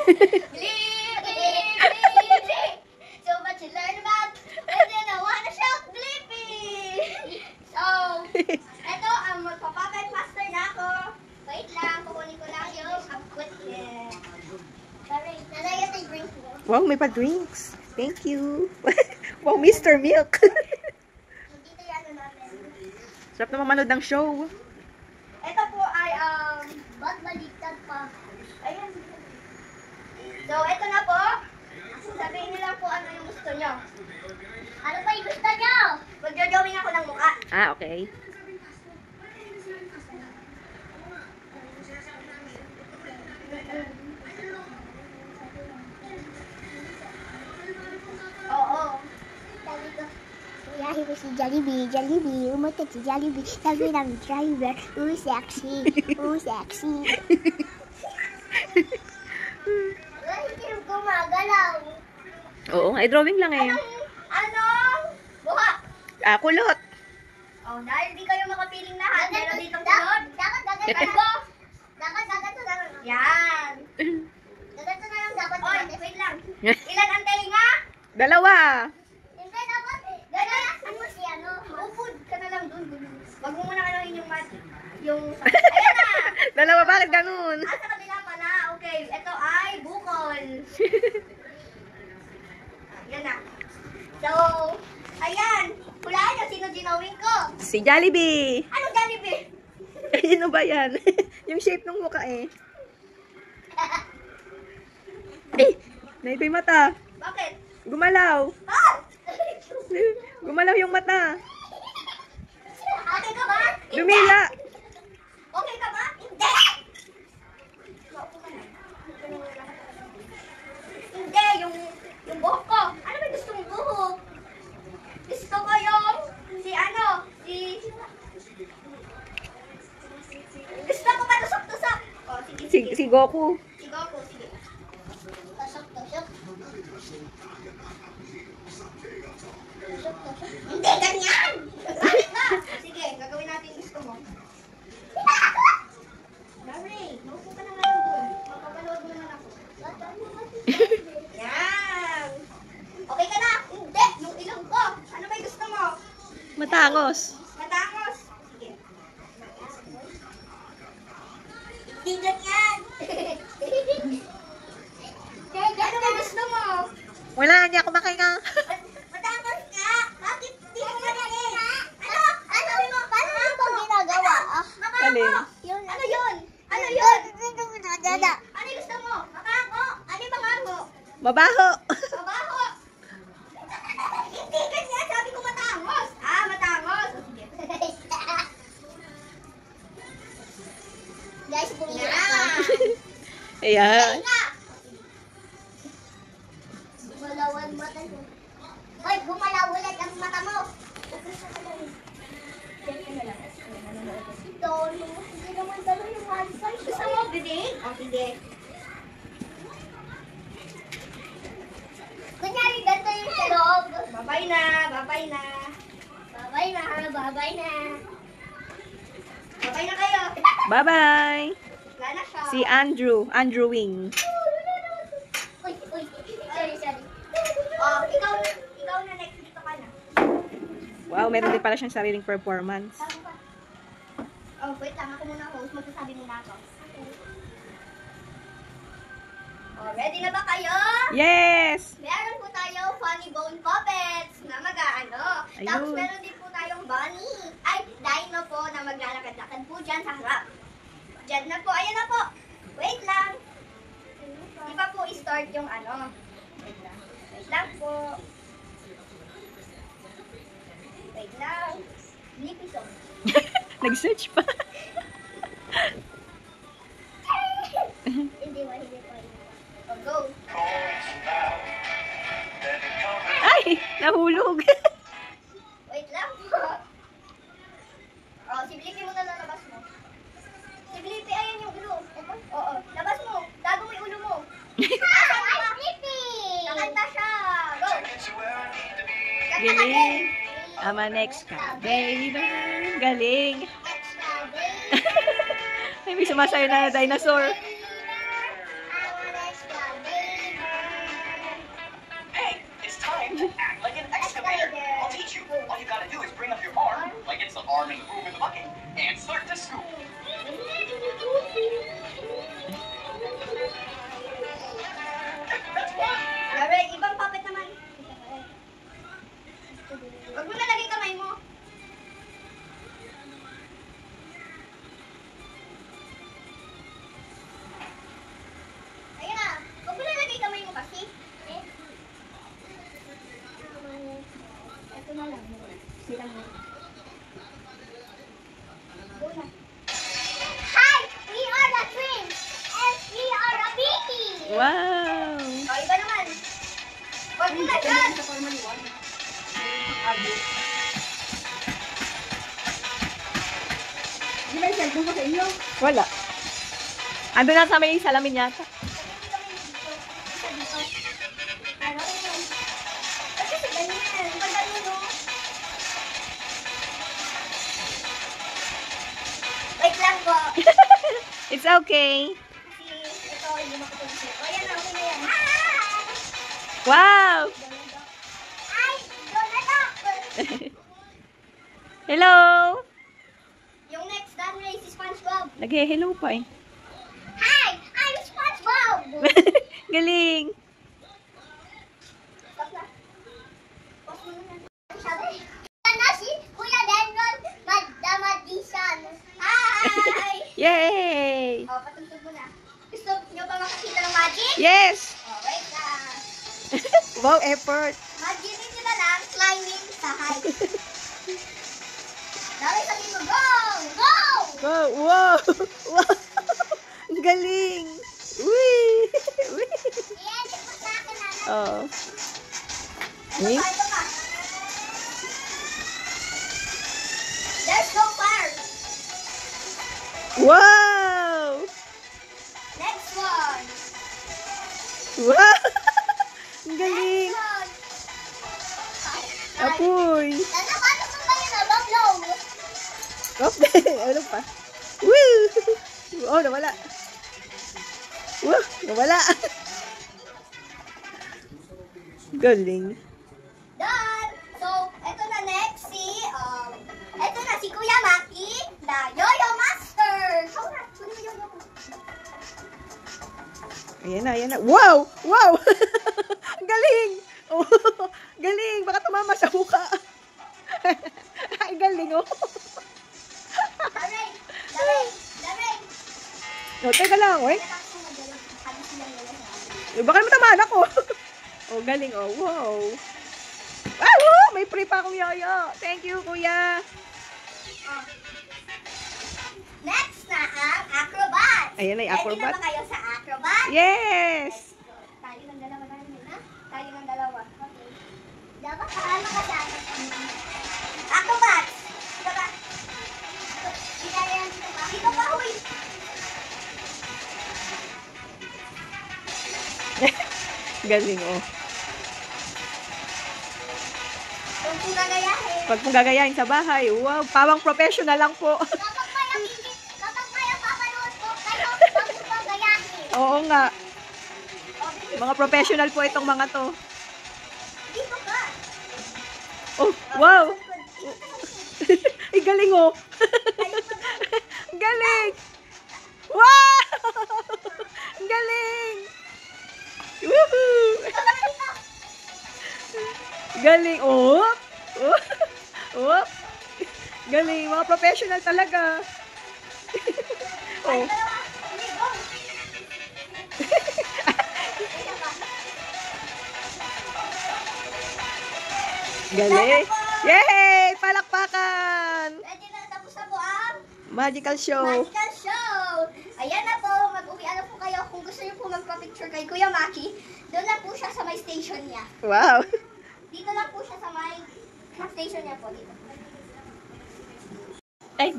So much to learn about, and then I wanna shout Blippi! So, eto, magpa-puppet master na ako. Wait lang, kukunin ko lang yung upwit niya. Sorry, nalagyan yung drinks mo. Wow, may pa-drinks. Thank you. Wow, Mr. Milk. Dito yung ano natin. Sarap na mamanood ng show. Ito po ay, ba't baliktad pa? Ayan. So, ito na po. Sabihin niyo lang po ano yung gusto niyo. Ano pa yung gusto niyo? Magdodrawing ako ng mukha. Ah, okay. Oo. Sabi ko, kuyahin ko si Jollibee. Jollibee, umutot si Jollibee. Sabi ng driver, sexy. Sexy. Hindi gumagalaw. Oo, ay drawing lang eh. Anong buha? Ah, kulot. Oh, dahil di kayo makapiling lahat, meron ditong kulot. Dapat gaganto na. Dapat gaganto na. Yan. Gaganto na lang dapat. Oy, wait lang. Ilan ang tenga? Dalawa. Hindi, dapat. Ganyan. Ano si ano? Upod ka na lang dun. Wag mo muna kalahin yung mat. Yung... Ayan na! Dalawa, bakit ganun? Ah, sa kabila pala. Okay, ito ay bukol. Yan na. So, ayan. Hulaan nyo sino ginawin ko. Si Jollibee. Anong Jollibee? Ano ba yan? Yung shape ng mukha eh. Eh, naiba yung mata. Bakit? Gumalaw. Ah! Gumalaw yung mata. Okay ka ba? Dumila. Okay ka ba? Hindi! Hindi, yung buhok ko. Ano ba gusto mong buhok? Gusto ko yung si ano, gusto ko pa tusok-tusok. Oh, sige. Si Goku. Si Goku, sige. Tusok-tusok. Tusok-tusok. Hindi, ganyan! Bakit ba? Sige, gagawin natin gusto mo. Mary, maupo ka na nga doon. Mapapanood mo naman ako. Yan! Okay ka na? Hindi! Yung ilong ko! Ano ba yung gusto mo? Matangos. Matangos! Sige. Hindi ganyan! Ano ba gusto mo? Wala, hindi ako makahinga. Matangos ka! Bakit di mo ganyan? Ano? Ano mo? Paano mo ba ginagawa? Alin? Ano yun? Ano yun? Ano yung gusto mo? Makango? Ano yung makango? Mabaho. Mabaho! Hindi ganyan! Sabi ko matangos! Ah, matangos! Sige. Guys, bumira ka. Ayan. Gumalawan mata mo. Hoy, gumalaw ulit ang mata mo. Tolo, hindi naman gano'n yung hansay. Gusto mo, bidig? O, sige. Kunyari, ganito yung sa loob. Babay na, babay na. Babay na, babay na. Babay na kayo. Bye-bye. Wala na siya. Si Andrew Wing. Uy, sorry. Oh, ikaw na next, dito ka na. Wow, meron din pala siyang sariling performance. Tama ba? Oh, wait lang. Ako muna host. Magsasabi muna ako. Oh, ready na ba kayo? Yes! Meron po tayo funny bone puppets na mag-aano. Ayun. Tapos meron din po tayong bunny. Ay, dino po na maglalakad-lakad po dyan sa harap. Dyan na po. Ayan na po. Wait lang. Di ba po i-start yung ano? Wait lang. Wait lang po. Wait lang. Sleepy song. Nag-search pa. Hindi pa. Oh, go. Ay, nahulog. Wait lang po. Oh, si Blippi mo na lalabas mo. Si Blippi, ayan yung ulo. Oo, labas mo. Tago mo yung ulo mo. Ay, Blippi! Nakanta siya. Go. Galing. I'm an excavator. Galing. Ay, may sumasayo na dinosaur. Act like an excavator. I'll teach you. All you gotta do is bring up your arm, like it's the arm in the room in the bucket, and start to scoop. That's one. Grabe, ibang puppet naman. Huwag mo nalagay kamay mo. Ayun na. Huwag mo nalagay kamay mo kasi. Ito na lang. Sila mo. Go na. Hi! We are the twins! And we are a baby! Wow! O, iba naman. Huwag mo na dyan! Di ba yung cellphone ko sa inyo? Wala. Ando na sa may salamin yata. Ano yun? Kasi si ganyan. Pag ganyan, no? Wait lang po. It's okay. Kasi ito, hindi makapag-isip. O, yan na. Okay na yan. Hi! Wow! Ay! Donald! Hello! Yung next done race is SpongeBob. Nag-hello pa eh. Hi! I'm SpongeBob! Galing! Stop na. Pause mo na. Sabi, na si Kuya Dendron Magdamadisan. Hi! Yay! O, patugtog mo na. Gusto nyo ba makakita ng magic? Yes! O, wait na. Wow, effort! Magic nyo na lang, climbing sa height. Dali sabihin mo, go! Go! Wow! Wow! Wow! Ang galing! Uy! Uy! Ayan, check mo sa akin, Nana. Oh. Ito pa, ito pa. There's no fire. Wow! Next one. Wow! Ang galing! Next one. Apoy! Nana, paano kung kayo nabablong? Oh, ano pa? Woo! Oh, nawala. Woo! Nawala. Galing. Done. So, ito na next ito na si Kuya Maki, the Yo-Yo Master. How na? Kunin mo yung yo-yo ko. Ayan na, ayan na. Wow! Wow! Galing! Oh, galing! Baka tumama sa mukha. Ay, galing oh. Daray! Daray! Daray! Oh, teka lang, eh. Natapos mo magdala. Halos silang wala sa akin. Baka naman tamaan ako. Oh, galing oh. Wow. Ah, wow! May free pa akong yoyo. Thank you, kuya. Oh. Next na ang acrobat. Ayan ay acrobat. Ready na ba kayo sa acrobat? Yes! Tayo ng dalawa tayo na. Tayo ng dalawa. Okay. Dapat paano ka sa acrobat? Dito ba? Dito yan. Dito ba? Dito ba? Huy! Galing oh. Kung kung gagayahin. Pag mong gagayahin sa bahay, wow, pawang professional lang po. Kapag may papanood ko, kayo pag gagayahin. Oo nga. Okay. Mga professional po itong mga to. Dito ka. Oh, wow! Ay, galing oh. Galing! Wow! Galing! Woohoo! Galing! Oh! Oh! Oh! Galing! Mga professional talaga. Oh. Galing! Yay! Palakpakan! Ready na, tapos na po ang Magical show. Magical Show. Ayan na po, mag-uwi na po kayo kung gusto niyo po magpa-picture kay Kuya Maki. Doon lang po siya sa may station niya. Wow! Dito lang po siya sa may station niya po dito. Ay,